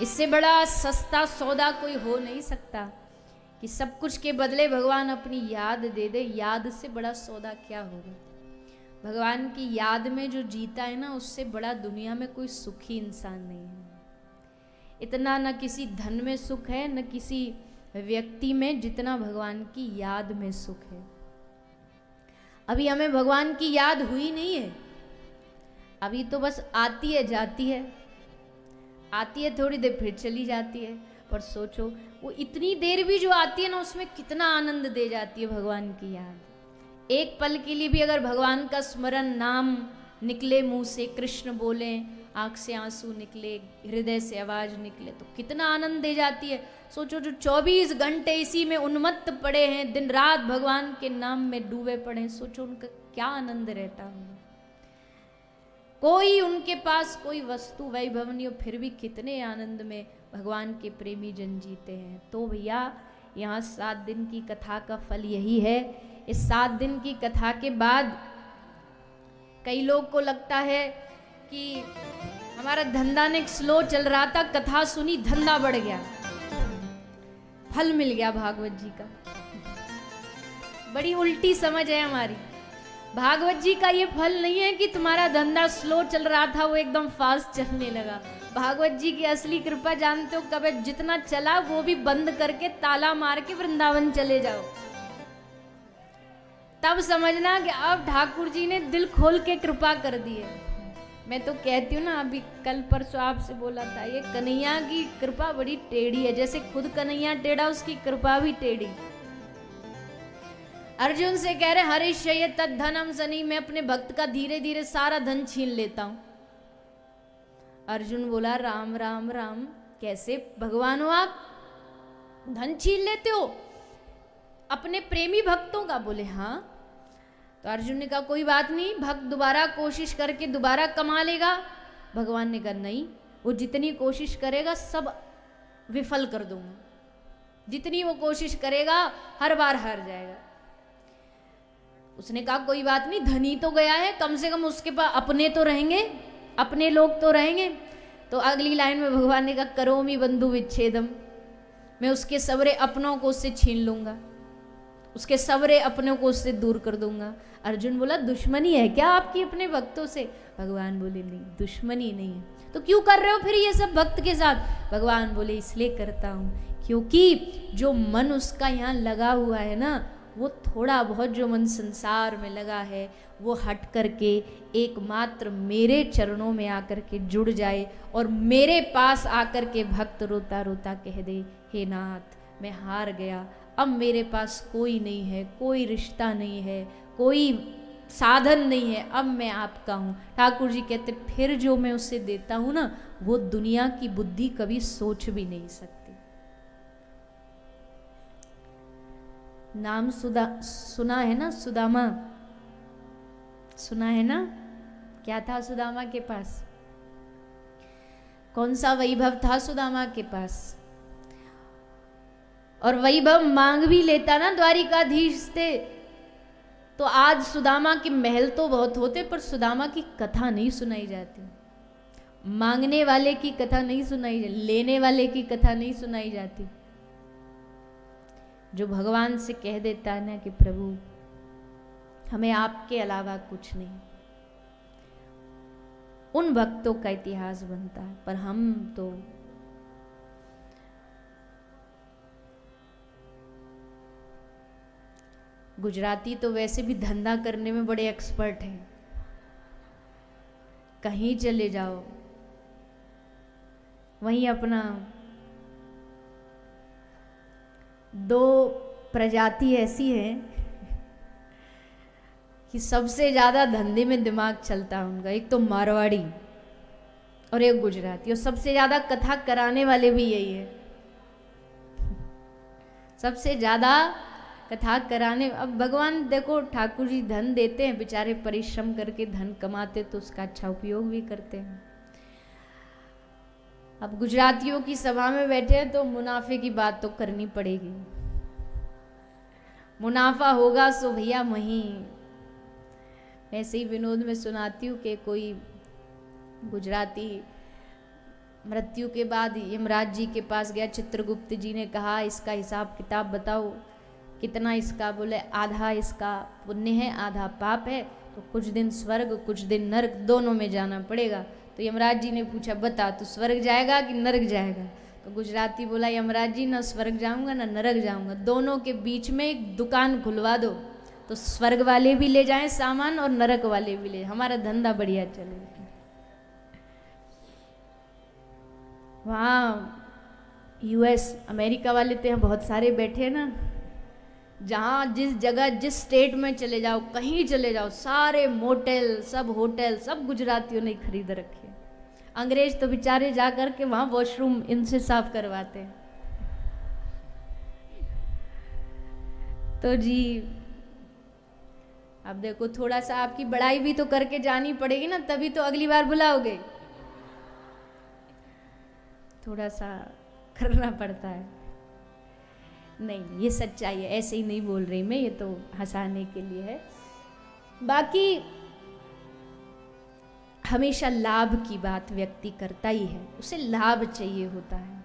इससे बड़ा सस्ता सौदा कोई हो नहीं सकता कि सब कुछ के बदले भगवान अपनी याद दे दे। याद से बड़ा सौदा क्या होगा। भगवान की याद में जो जीता है ना, उससे बड़ा दुनिया में कोई सुखी इंसान नहीं है। इतना न किसी धन में सुख है, न किसी व्यक्ति में, जितना भगवान की याद में सुख है। अभी हमें भगवान की याद हुई नहीं है, अभी तो बस आती है जाती है, आती है थोड़ी देर फिर चली जाती है। पर सोचो वो इतनी देर भी जो आती है ना, उसमें कितना आनंद दे जाती है भगवान की याद। एक पल के लिए भी अगर भगवान का स्मरण, नाम निकले मुंह से, कृष्ण बोले, आंख से आंसू निकले, हृदय से आवाज निकले, तो कितना आनंद दे जाती है। सोचो जो 24 घंटे इसी में उन्मत्त पड़े हैं, दिन रात भगवान के नाम में डूबे पड़े हैं, सोचो उनका क्या आनंद रहता होगा। कोई उनके पास कोई वस्तु वैभव नहीं हो, फिर भी कितने आनंद में भगवान के प्रेमी जन जीते हैं। तो भैया यहाँ 7 दिन की कथा का फल यही है। इस 7 दिन की कथा के बाद कई लोग को लगता है कि हमारा धंधा ने स्लो चल रहा था, कथा सुनी धंधा बढ़ गया, फल मिल गया भागवत जी का। बड़ी उल्टी समझ है हमारी। भागवत जी का ये फल नहीं है कि तुम्हारा धंधा स्लो चल रहा था वो एकदम फास्ट चलने लगा। भागवत जी की असली कृपा जानते हो कब है? जितना चला वो भी बंद करके ताला मार के वृंदावन चले जाओ, तब समझना कि अब ठाकुर जी ने दिल खोल के कृपा कर दी है। मैं तो कहती हूँ ना, अभी कल परसों आपसे बोला था, ये कन्हैया की कृपा बड़ी टेढ़ी है। जैसे खुद कन्हैया टेढ़ा, उसकी कृपा भी टेढ़ी। अर्जुन से कह रहे हरिष्य तद्धनम सनी, मैं अपने भक्त का धीरे धीरे सारा धन छीन लेता हूं। अर्जुन बोला राम राम राम, कैसे भगवान हो आप, धन छीन लेते हो अपने प्रेमी भक्तों का? बोले हाँ। तो अर्जुन ने कहा कोई बात नहीं, भक्त दोबारा कोशिश करके दोबारा कमा लेगा। भगवान ने कहा नहीं, वो जितनी कोशिश करेगा सब विफल कर दूंगा, जितनी वो कोशिश करेगा हर बार हार जाएगा। उसने कहा कोई बात नहीं, धनी तो गया है, कम से कम उसके पास अपने तो रहेंगे, अपने लोग तो रहेंगे। तो अगली लाइन में भगवान ने कहा करोमि बंधु विच्छेदम, मैं उसके सबरे अपनों को उससे छीन लूंगा, उसके सबरे अपनों को उससे दूर कर दूंगा। अर्जुन बोला दुश्मनी है क्या आपकी अपने भक्तों से? भगवान बोले नहीं, दुश्मनी नहीं है। तो क्यों कर रहे हो फिर ये सब भक्त के साथ? भगवान बोले इसलिए करता हूं क्योंकि जो मन उसका यहाँ लगा हुआ है ना, वो थोड़ा बहुत जो मन संसार में लगा है वो हट करके एकमात्र मेरे चरणों में आकर के जुड़ जाए और मेरे पास आकर के भक्त रोता रोता कह दे हे नाथ मैं हार गया, अब मेरे पास कोई नहीं है, कोई रिश्ता नहीं है, कोई साधन नहीं है, अब मैं आपका हूँ। ठाकुर जी कहते फिर जो मैं उसे देता हूँ ना, वो दुनिया की बुद्धि कभी सोच भी नहीं सकती। नाम सुना है ना सुदामा, सुना है ना? क्या था सुदामा के पास? कौन सा वैभव था सुदामा के पास? और वैभव मांग भी लेता ना द्वारिकाधीश से, तो आज सुदामा के महल तो बहुत होते पर सुदामा की कथा नहीं सुनाई जाती। मांगने वाले की कथा नहीं सुनाई जाती, लेने वाले की कथा नहीं सुनाई जाती। जो भगवान से कह देता है ना कि प्रभु हमें आपके अलावा कुछ नहीं, उन भक्तों का इतिहास बनता है। पर हम तो गुजराती तो वैसे भी धंधा करने में बड़े एक्सपर्ट हैं। कहीं चले जाओ वहीं अपना दो प्रजाति ऐसी है कि सबसे ज्यादा धंधे में दिमाग चलता है उनका। एक तो मारवाड़ी और एक गुजराती, और सबसे ज्यादा कथा कराने वाले भी यही है। सबसे ज्यादा कथा कराने, अब भगवान देखो ठाकुर जी धन देते हैं, बेचारे परिश्रम करके धन कमाते तो उसका अच्छा उपयोग भी करते हैं। अब गुजरातियों की सभा में बैठे हैं तो मुनाफे की बात तो करनी पड़ेगी। मुनाफा होगा सो भैया वहीं। ऐसे ही विनोद में सुनाती हूँ कि कोई गुजराती मृत्यु के बाद यमराज जी के पास गया। चित्रगुप्त जी ने कहा इसका हिसाब किताब बताओ, कितना इसका? बोले आधा इसका पुण्य है, आधा पाप है, तो कुछ दिन स्वर्ग कुछ दिन नरक दोनों में जाना पड़ेगा। तो यमराज जी ने पूछा बता तू स्वर्ग जाएगा कि नरक जाएगा? तो गुजराती बोला यमराज जी ना स्वर्ग जाऊंगा ना नरक जाऊंगा, दोनों के बीच में एक दुकान खुलवा दो, तो स्वर्ग वाले भी ले जाएं सामान और नरक वाले भी ले, हमारा धंधा बढ़िया चले। वहाँ यूएस अमेरिका वाले तो यहाँ बहुत सारे बैठे हैं ना, जहाँ जिस जगह जिस स्टेट में चले जाओ, कहीं चले जाओ, सारे मोटेल सब होटल सब गुजरातियों ने खरीद रखे। अंग्रेज तो बेचारे जा कर के वहाँ वॉशरूम इनसे साफ करवाते हैं। तो जी अब देखो थोड़ा सा आपकी बड़ाई भी तो करके जानी पड़ेगी ना, तभी तो अगली बार बुलाओगे। थोड़ा सा करना पड़ता है। नहीं ये सच्चाई है, ऐसे ही नहीं बोल रही मैं, ये तो हंसाने के लिए है। बाकी हमेशा लाभ की बात व्यक्ति करता ही है, उसे लाभ चाहिए होता है।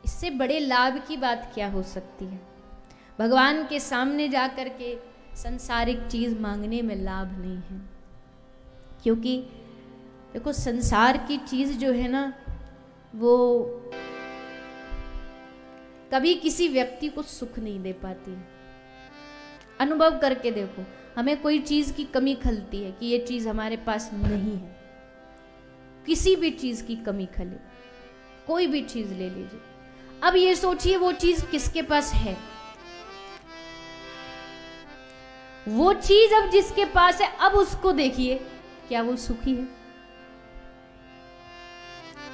इससे बड़े लाभ की बात क्या हो सकती है? भगवान के सामने जा कर के संसारिक चीज मांगने में लाभ नहीं है, क्योंकि देखो संसार की चीज जो है ना वो कभी किसी व्यक्ति को सुख नहीं दे पाती। अनुभव करके देखो, हमें कोई चीज की कमी खलती है कि ये चीज हमारे पास नहीं है, किसी भी चीज की कमी खले, कोई भी चीज ले लीजिए। अब ये सोचिए वो चीज किसके पास है, वो चीज अब जिसके पास है, अब उसको देखिए क्या वो सुखी है?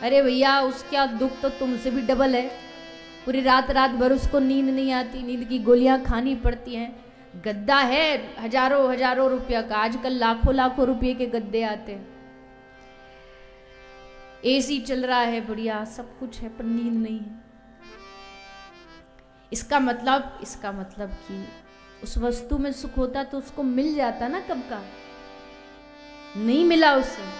अरे भैया उसका दुख तो तुमसे भी डबल है, पूरी रात रात भर उसको नींद नहीं आती, नींद की गोलियां खानी पड़ती हैं, गद्दा है हजारों हजारों रुपया का, आजकल लाखों लाखों रुपये के गद्दे आते हैं, एसी चल रहा है बढ़िया, सब कुछ है पर नींद नहीं है। इसका मतलब कि उस वस्तु में सुख होता तो उसको मिल जाता ना, कब का नहीं मिला उसे।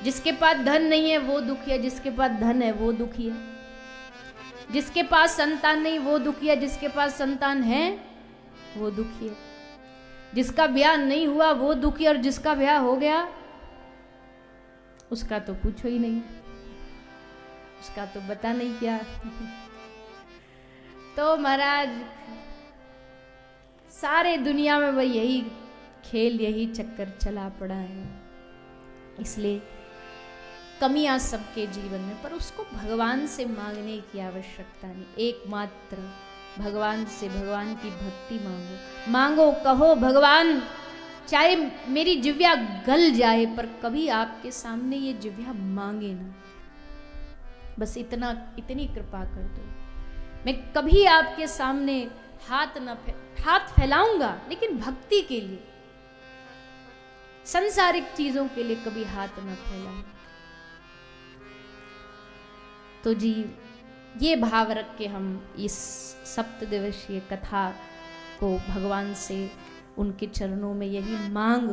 जिसके पास धन नहीं है वो दुखी है, जिसके पास धन है वो दुखी है। जिसके पास संतान नहीं वो दुखी है, जिसके पास संतान है वो दुखी है। जिसका ब्याह नहीं हुआ वो दुखी, और जिसका ब्याह हो गया उसका तो पूछो ही नहीं, उसका तो बता नहीं क्या। तो महाराज सारे दुनिया में वही यही खेल, यही चक्कर चला पड़ा है। इसलिए कमियां सबके जीवन में, पर उसको भगवान से मांगने की आवश्यकता नहीं। एकमात्र भगवान से, भगवान की भक्ति मांगो, मांगो कहो भगवान चाहे मेरी जिव्या गल जाए पर कभी आपके सामने ये जिव्या मांगे ना, बस इतनी कृपा कर दो। मैं कभी आपके सामने हाथ फैलाऊंगा लेकिन भक्ति के लिए, संसारिक चीजों के लिए कभी हाथ न फैलाऊंगा। तो जी ये भाव रख के हम इस सप्तदिवसीय कथा को भगवान से, उनके चरणों में यही मांग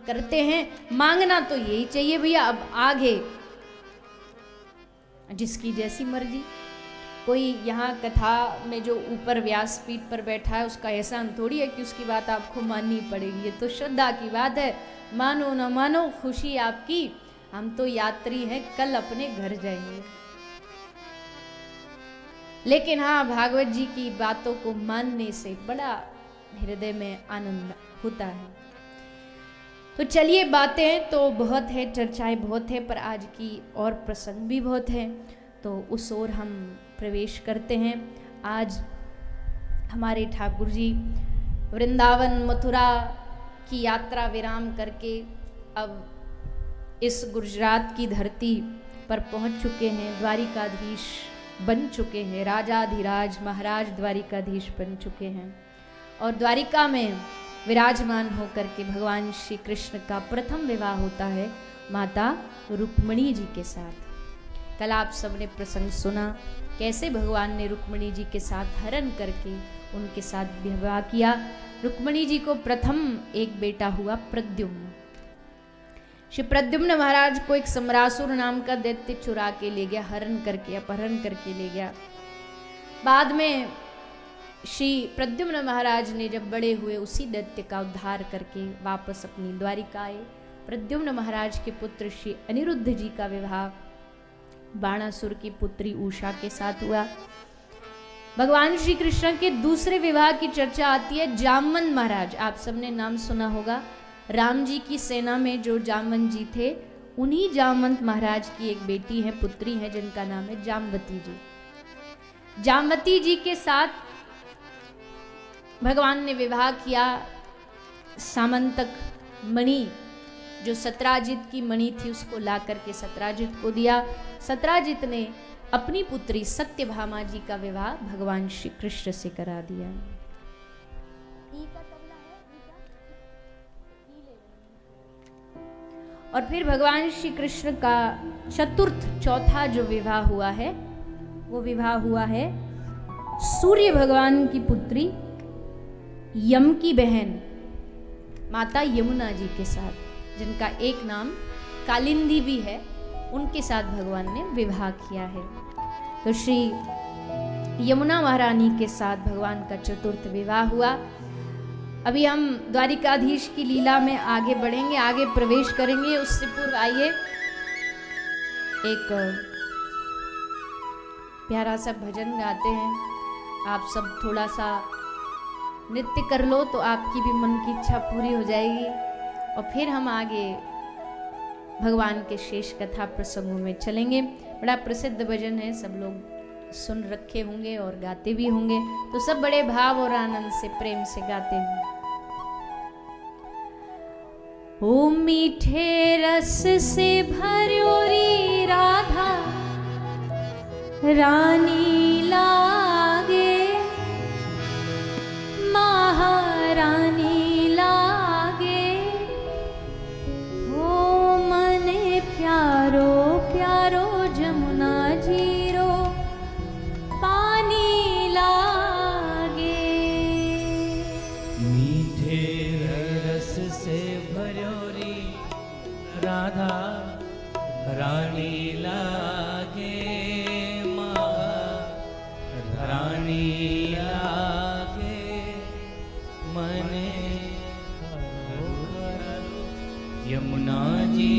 करते हैं। मांगना तो यही चाहिए भैया, अब आगे जिसकी जैसी मर्जी। कोई यहाँ कथा में जो ऊपर व्यासपीठ पर बैठा है उसका एहसान थोड़ी है कि उसकी बात आपको माननी पड़ेगी, ये तो श्रद्धा की बात है। मानो न मानो खुशी आपकी, हम तो यात्री हैं, कल अपने घर जाएंगे। लेकिन हाँ, भागवत जी की बातों को मानने से बड़ा हृदय में आनंद होता है। तो चलिए, बातें तो बहुत है, चर्चाएं बहुत है, पर आज की और प्रसंग भी बहुत है, तो उस ओर हम प्रवेश करते हैं। आज हमारे ठाकुर जी वृंदावन मथुरा की यात्रा विराम करके अब इस गुजरात की धरती पर पहुंच चुके हैं, द्वारिकाधीश बन चुके हैं, राजाधिराज महाराज द्वारिकाधीश बन चुके हैं। और द्वारिका में विराजमान होकर के भगवान श्री कृष्ण का प्रथम विवाह होता है माता रुक्मिणी जी के साथ। कल आप सबने प्रसंग सुना कैसे भगवान ने रुक्मिणी जी के साथ हरण करके उनके साथ विवाह किया। रुक्मिणी जी को प्रथम एक बेटा हुआ प्रद्युम्न, श्री प्रद्युम्न महाराज को एक सम्रासुर नाम का दैत्य चुरा के ले गया, हरण करके अपहरण करके ले गया। बाद में श्री प्रद्युम्न महाराज ने जब बड़े हुए उसी दैत्य का उद्धार करके वापस अपनी द्वारिका आए। प्रद्युम्न महाराज के पुत्र श्री अनिरुद्ध जी का विवाह बाणासुर की पुत्री उषा के साथ हुआ। भगवान श्री कृष्ण के दूसरे विवाह की चर्चा आती है जामवंत महाराज। आप सबने नाम सुना होगा, राम जी की सेना में जो जामवंत जी थे, उन्हीं जामवंत महाराज की एक बेटी है, पुत्री है, जिनका नाम है जामवती जी। जामवती जी के साथ भगवान ने विवाह किया। सामंतक मणि, जो सत्राजित की मणि थी, उसको ला करके सत्राजित को दिया। सत्राजित ने अपनी पुत्री सत्यभामा जी का विवाह भगवान श्री कृष्ण से करा दिया। और फिर भगवान श्री कृष्ण का चौथा जो विवाह हुआ है, वो विवाह हुआ है सूर्य भगवान की पुत्री यम की बहन माता यमुना जी के साथ, जिनका एक नाम कालिंदी भी है। उनके साथ भगवान ने विवाह किया है। तो श्री यमुना महारानी के साथ भगवान का चतुर्थ विवाह हुआ। अभी हम द्वारिकाधीश की लीला में आगे बढ़ेंगे, आगे प्रवेश करेंगे। उससे पूर्व आइए एक प्यारा सा भजन गाते हैं। आप सब थोड़ा सा नृत्य कर लो तो आपकी भी मन की इच्छा पूरी हो जाएगी। और फिर हम आगे भगवान के शेष कथा प्रसंगों में चलेंगे। बड़ा प्रसिद्ध भजन है, सब लोग सुन रखे होंगे और गाते भी होंगे, तो सब बड़े भाव और आनंद से प्रेम से गाते हैं। ओ मीठे रस से भर्योरी राधा रानी लागे, महारानी लागे, ओ मने प्यारो प्यारो जमुना जीरो पानी लागे। मीठे रस से भर्योरी राधा रानी लागे, रानी लागे, मने यमुना जी